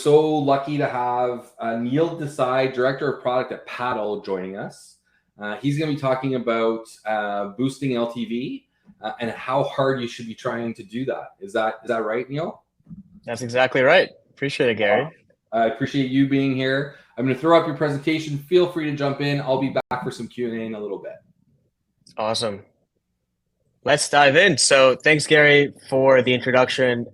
so lucky to have Neel Desai, Director of Product at Paddle, joining us. He's going to be talking about boosting LTV and how hard you should be trying to do that. Is that right, Neel? That's exactly right. Appreciate it, Gary. I appreciate you being here. I'm going to throw up your presentation. Feel free to jump in. I'll be back for some Q&A in a little bit. Awesome. Let's dive in. So thanks, Gary, for the introduction.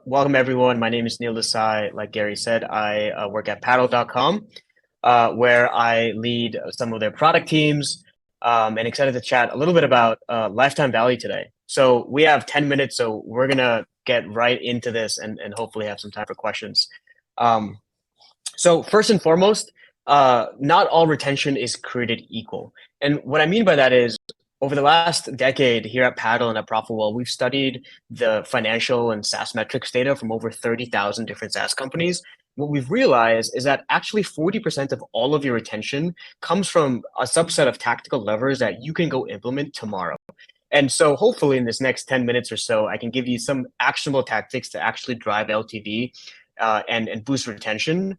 Welcome, everyone. My name is Neel Desai. Like Gary said, I work at paddle.com, where I lead some of their product teams, and excited to chat a little bit about lifetime value today. So we have 10 minutes, so we're going to get right into this and hopefully have some time for questions. So first and foremost, not all retention is created equal. And what I mean by that is, over the last decade here at Paddle and at Profitwell, we've studied the financial and SaaS metrics data from over 30,000 different SaaS companies. What we've realized is that actually 40% of all of your retention comes from a subset of tactical levers that you can go implement tomorrow. And so hopefully in this next 10 minutes or so, I can give you some actionable tactics to actually drive LTV and boost retention,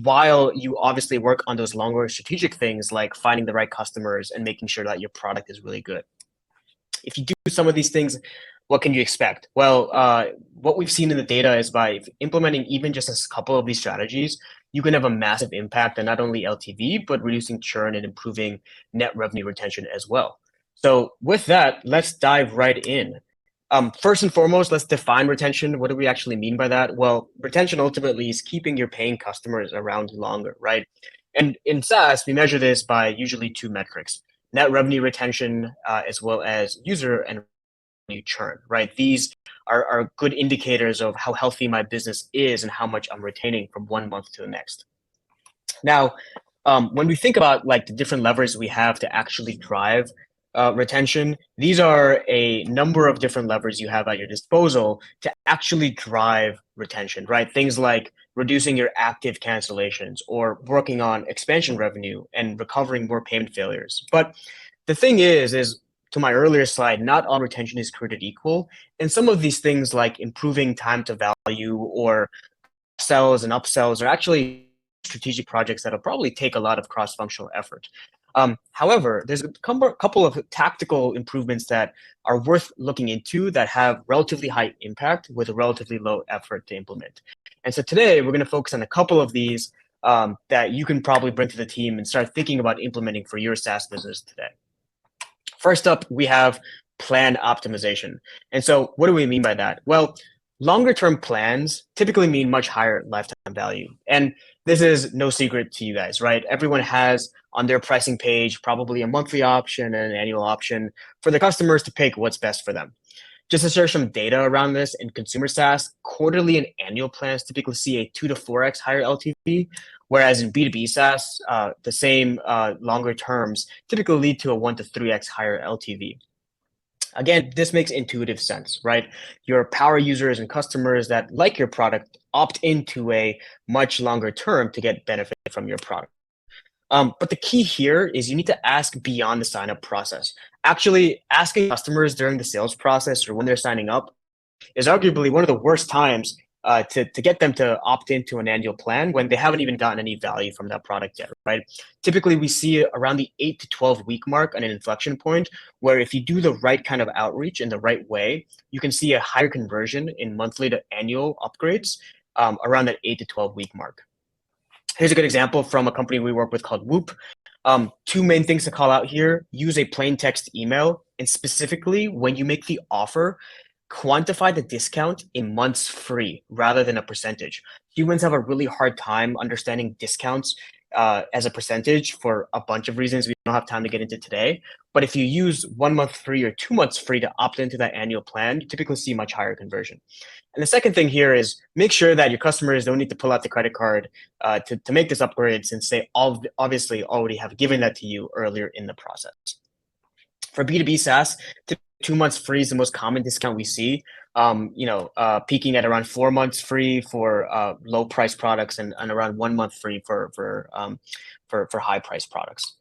while you obviously work on those longer strategic things like finding the right customers and making sure that your product is really good. If you do some of these things, what can you expect? Well, what we've seen in the data is by implementing even just a couple of these strategies, you can have a massive impact on not only LTV, but reducing churn and improving net revenue retention as well. So with that, let's dive right in. First and foremost, let's define retention. What do we actually mean by that? Well, retention ultimately is keeping your paying customers around longer, right? And in SaaS, we measure this by usually two metrics: net revenue retention, as well as user and revenue churn, right? These are good indicators of how healthy my business is and how much I'm retaining from one month to the next. Now, when we think about like the different levers we have to actually drive retention, these are a number of different levers you have at your disposal to actually drive retention, right? Things like reducing your active cancellations or working on expansion revenue and recovering more payment failures. But the thing is to my earlier slide, not all retention is created equal. And some of these things like improving time to value or sells and upsells are actually strategic projects that'll probably take a lot of cross-functional effort. However, there's a couple of tactical improvements that are worth looking into that have relatively high impact with a relatively low effort to implement. And so today we're going to focus on a couple of these that you can probably bring to the team and start thinking about implementing for your SaaS business today. First up, we have plan optimization. And so what do we mean by that? Well, longer term plans typically mean much higher lifetime value. And this is no secret to you guys, right? Everyone has on their pricing page probably a monthly option and an annual option for the customers to pick what's best for them. Just to share some data around this, in consumer SaaS, quarterly and annual plans typically see a 2 to 4x higher LTV, whereas in B2B SaaS, the same longer terms typically lead to a 1 to 3x higher LTV. Again, this makes intuitive sense, right? Your power users and customers that like your product opt into a much longer term to get benefit from your product. But the key here is you need to ask beyond the sign-up process. Actually, asking customers during the sales process or when they're signing up is arguably one of the worst times to get them to opt into an annual plan when they haven't even gotten any value from that product yet, right? Typically, we see around the 8 to 12 week mark on an inflection point where if you do the right kind of outreach in the right way, you can see a higher conversion in monthly to annual upgrades around that 8 to 12 week mark. Here's a good example from a company we work with called Whoop. Two main things to call out here: use a plain text email, and specifically when you make the offer, quantify the discount in months free rather than a percentage. Humans have a really hard time understanding discounts as a percentage for a bunch of reasons we don't have time to get into today. But if you use 1 month free or 2 months free to opt into that annual plan, you typically see much higher conversion. And the second thing here is make sure that your customers don't need to pull out the credit card to make this upgrade, since they obviously already have given that to you earlier in the process. For B2B SaaS, 2 months free is the most common discount we see, peaking at around 4 months free for low price products and around 1 month free for high price products.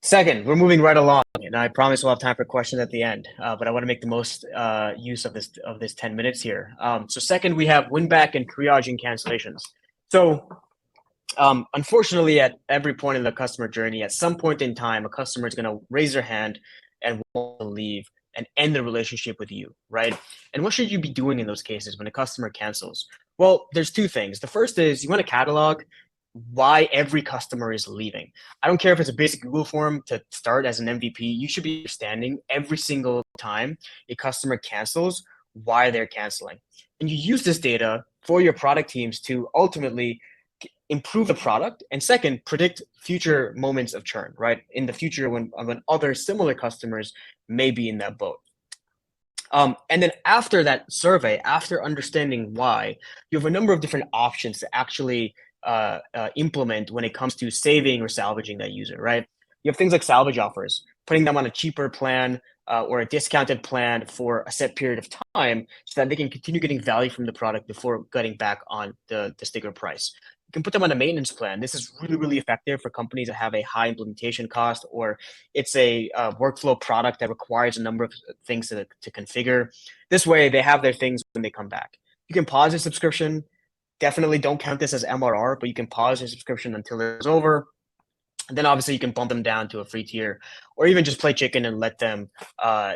Second, we're moving right along, and I promise we'll have time for questions at the end. But I want to make the most use of this 10 minutes here. So second, we have win back and triaging cancellations. So unfortunately, at every point in the customer journey, at some point in time, a customer is going to raise their hand and want to leave and end the relationship with you, right? And what should you be doing in those cases when a customer cancels? Well, there's two things. The first is you want to catalog why every customer is leaving. I don't care if it's a basic Google form to start as an MVP. You should be understanding every single time a customer cancels why they're canceling. And you use this data for your product teams to ultimately improve the product, and second, predict future moments of churn, right? In the future when other similar customers may be in that boat. And then after that survey, after understanding why, you have a number of different options to actually implement when it comes to saving or salvaging that user, right? You have things like salvage offers, putting them on a cheaper plan or a discounted plan for a set period of time so that they can continue getting value from the product before getting back on the sticker price. You can put them on a maintenance plan. This is really, really effective for companies that have a high implementation cost, or it's a workflow product that requires a number of things to configure. This way, they have their things when they come back. You can pause your subscription. Definitely don't count this as MRR, but you can pause your subscription until it's over. And then obviously you can bump them down to a free tier, or even just play chicken and let them,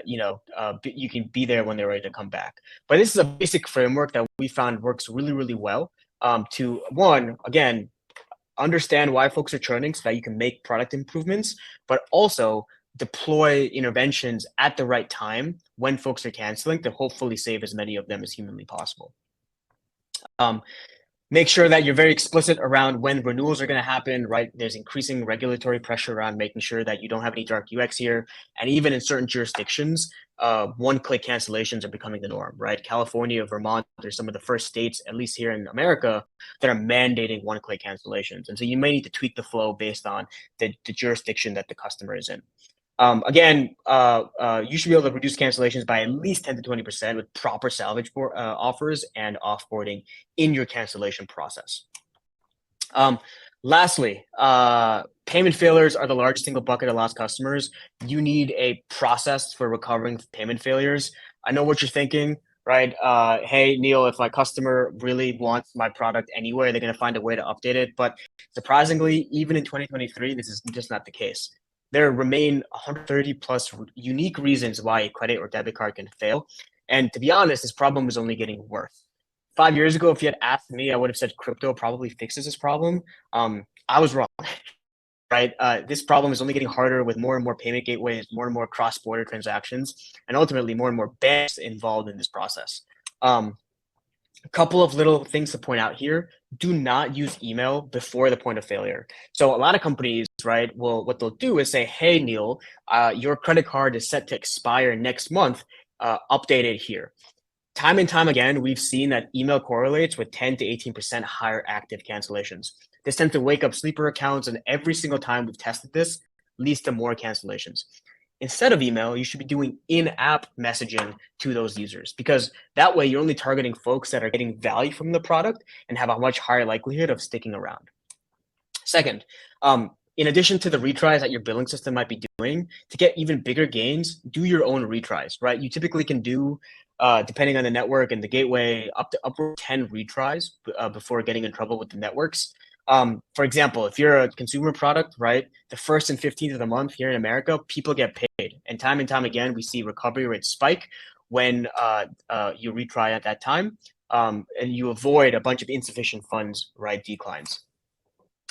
you can be there when they're ready to come back. But this is a basic framework that we found works really, really well to, one, again, understand why folks are churning so that you can make product improvements, but also deploy interventions at the right time when folks are canceling to hopefully save as many of them as humanly possible. Make sure that you're very explicit around when renewals are going to happen, right? There's increasing regulatory pressure around making sure that you don't have any dark UX here. And even in certain jurisdictions, one-click cancellations are becoming the norm, right? California, Vermont, they're some of the first states, at least here in America, that are mandating one-click cancellations. And so you may need to tweak the flow based on the jurisdiction that the customer is in. Again, you should be able to reduce cancellations by at least 10 to 20% with proper salvage offers and offboarding in your cancellation process. Lastly, payment failures are the largest single bucket of lost customers. You need a process for recovering payment failures. I know what you're thinking, right? Hey, Neil, if my customer really wants my product anyway, they're going to find a way to update it. But surprisingly, even in 2023, this is just not the case. There remain 130 plus unique reasons why a credit or debit card can fail. And to be honest, this problem is only getting worse. 5 years ago, if you had asked me, I would have said crypto probably fixes this problem. I was wrong, right? This problem is only getting harder with more and more payment gateways, more and more cross-border transactions, and ultimately more and more banks involved in this process. A couple of little things to point out here. Do not use email before the point of failure. So a lot of companies, right, what they'll do is say, hey, Neil, your credit card is set to expire next month. Update it here. Time and time again, we've seen that email correlates with 10 to 18% higher active cancellations. This tends to wake up sleeper accounts, and every single time we've tested this leads to more cancellations. Instead of email, you should be doing in-app messaging to those users, because that way you're only targeting folks that are getting value from the product and have a much higher likelihood of sticking around. Second, in addition to the retries that your billing system might be doing, to get even bigger gains, do your own retries, right? You typically can do, depending on the network and the gateway, up to upward 10 retries before getting in trouble with the networks. For example, if you're a consumer product, right, the 1st and 15th of the month here in America, people get paid. And time again, we see recovery rates spike when you retry at that time, and you avoid a bunch of insufficient funds, right, declines.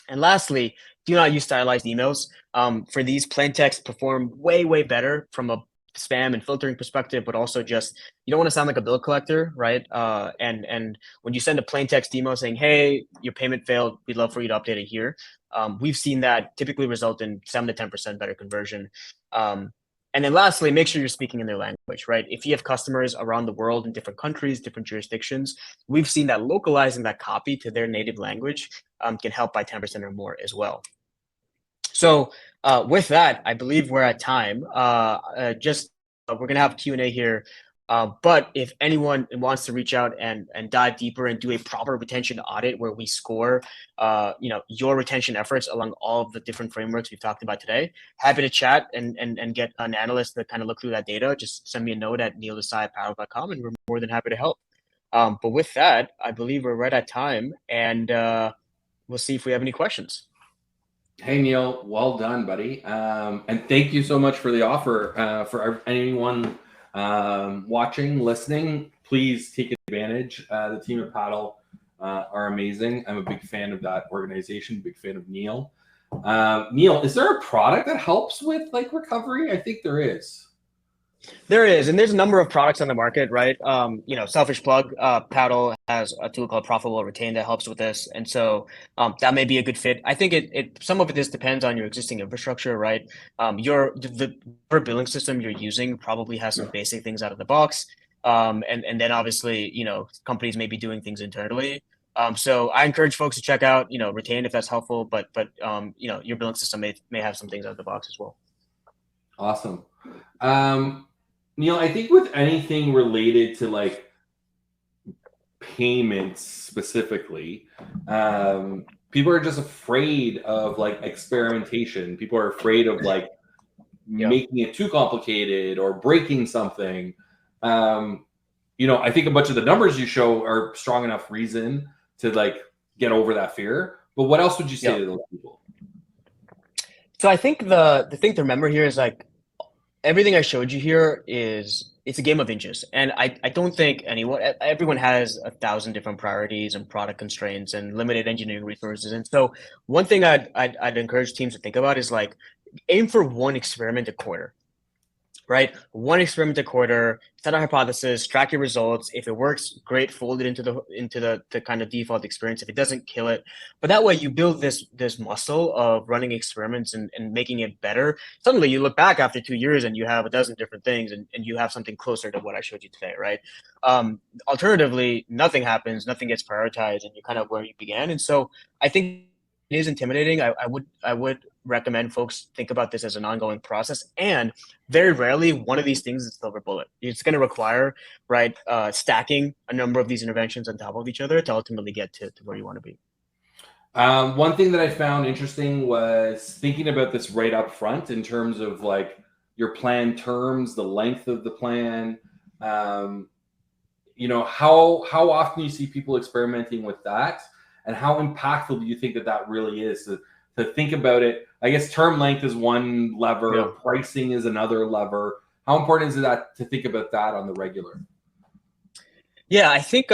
And lastly, do not use stylized emails. For these, plain text perform way better from a spam and filtering perspective, but also just, you don't want to sound like a bill collector, right? And when you send a plain text email saying, hey, your payment failed, we'd love for you to update it here. We've seen that typically result in 7 to 10% better conversion. And then lastly, make sure you're speaking in their language, right? If you have customers around the world in different countries, different jurisdictions, we've seen that localizing that copy to their native language can help by 10% or more as well. So with that, I believe we're at time. We're going to have Q&A here. But if anyone wants to reach out and dive deeper and do a proper retention audit where we score, your retention efforts along all of the different frameworks we've talked about today, happy to chat and get an analyst to kind of look through that data. Just send me a note at neeldesai@paddle.com and we're more than happy to help. But with that, I believe we're right at time, and we'll see if we have any questions. Hey, Neel, well done, buddy. And thank you so much for the offer. For anyone watching, listening, please take advantage. The team at Paddle are amazing. I'm a big fan of that organization, big fan of Neel. Neel, is there a product that helps with like recovery? I think there is. There is, and there's a number of products on the market, right? Selfish plug, Paddle has a tool called Profitable Retain that helps with this, and so that may be a good fit. I think it some of it just depends on your existing infrastructure, right? The billing system you're using probably has some basic things out of the box, and then obviously companies may be doing things internally. So I encourage folks to check out Retain if that's helpful, but your billing system may have some things out of the box as well. Awesome. Neel, I think with anything related to like payments specifically, people are just afraid of like experimentation. People are afraid of like making it too complicated or breaking something. I think a bunch of the numbers you show are strong enough reason to like get over that fear. But what else would you say to those people? So I think the thing to remember here is like, everything I showed you here it's a game of inches. And I don't think everyone has 1,000 different priorities and product constraints and limited engineering resources. And so one thing I'd encourage teams to think about is like, aim for one experiment a quarter, right? One experiment a quarter, set a hypothesis, track your results. If it works, great, fold it into the kind of default experience. If it doesn't, kill it. But that way you build this muscle of running experiments and making it better. Suddenly you look back after 2 years and you have a dozen different things and you have something closer to what I showed you today, right? Alternatively, nothing happens, nothing gets prioritized, and you're kind of where you began. And so I think it is intimidating. I would recommend folks think about this as an ongoing process, and very rarely one of these things is a silver bullet. It's going to require stacking a number of these interventions on top of each other to ultimately get to where you want to be. One thing that I found interesting was thinking about this right up front in terms of like your plan terms, the length of the plan. How often you see people experimenting with that, and how impactful do you think that really is to think about it? I guess term length is one lever, pricing is another lever. How important is that to think about that on the regular? Yeah, I think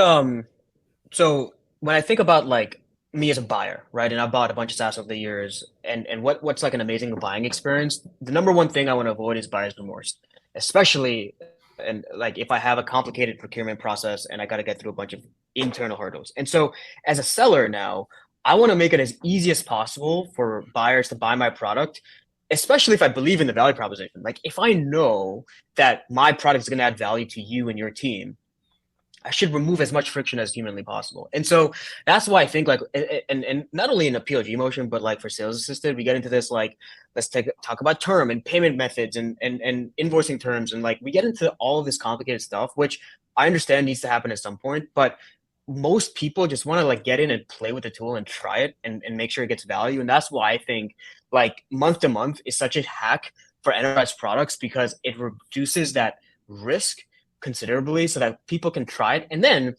so when I think about like me as a buyer, right? And I bought a bunch of SaaS over the years, and what's like an amazing buying experience, the number one thing I want to avoid is buyer's remorse, especially and like if I have a complicated procurement process and I got to get through a bunch of internal hurdles. And so as a seller now, I want to make it as easy as possible for buyers to buy my product, especially if I believe in the value proposition. Like if I know that my product is going to add value to you and your team, I should remove as much friction as humanly possible. And so that's why I think like, and not only in a PLG motion, but like for sales assisted, we get into this, like, let's talk about term and payment methods and invoicing terms. And like, we get into all of this complicated stuff, which I understand needs to happen at some point, but most people just want to like get in and play with the tool and try it and make sure it gets value. And that's why I think like month to month is such a hack for enterprise products, because it reduces that risk considerably so that people can try it. And then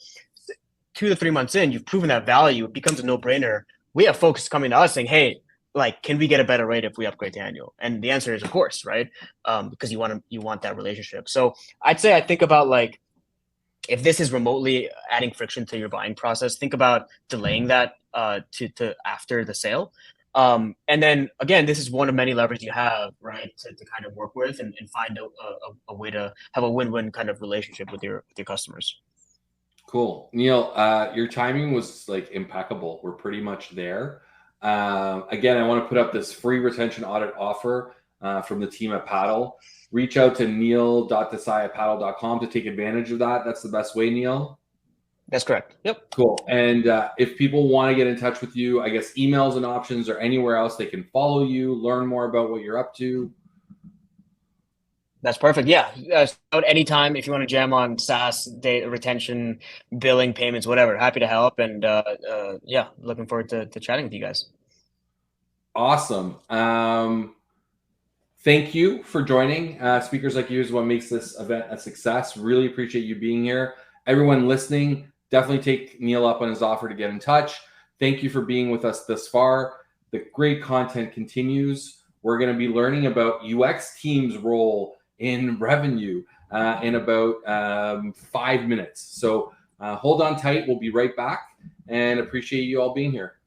2 to 3 months in, you've proven that value, it becomes a no-brainer. We have folks coming to us saying, hey, like, can we get a better rate if we upgrade to annual? And the answer is, of course, right? Because you want that relationship. So I'd say I think about like, if this is remotely adding friction to your buying process, think about delaying that to after the sale. And then again, this is one of many levers you have, right, to kind of work with and find a way to have a win-win kind of relationship with your customers. Cool. Neel, your timing was like impeccable. We're pretty much there. Again, I want to put up this free retention audit offer from the team at Paddle. Reach out to neel.desai@paddle.com to take advantage of that. That's the best way, Neel? That's correct. Yep. Cool. And if people want to get in touch with you, I guess emails and options, or anywhere else they can follow you, learn more about what you're up to. That's perfect. Yeah. Anytime if you want to jam on SaaS, data retention, billing, payments, whatever, happy to help. And yeah, looking forward to chatting with you guys. Awesome. Thank you for joining. Speakers like you is what makes this event a success. Really appreciate you being here. Everyone listening, definitely take Neel up on his offer to get in touch. Thank you for being with us this far. The great content continues. We're going to be learning about UX team's role in revenue in about 5 minutes. So hold on tight. We'll be right back and appreciate you all being here.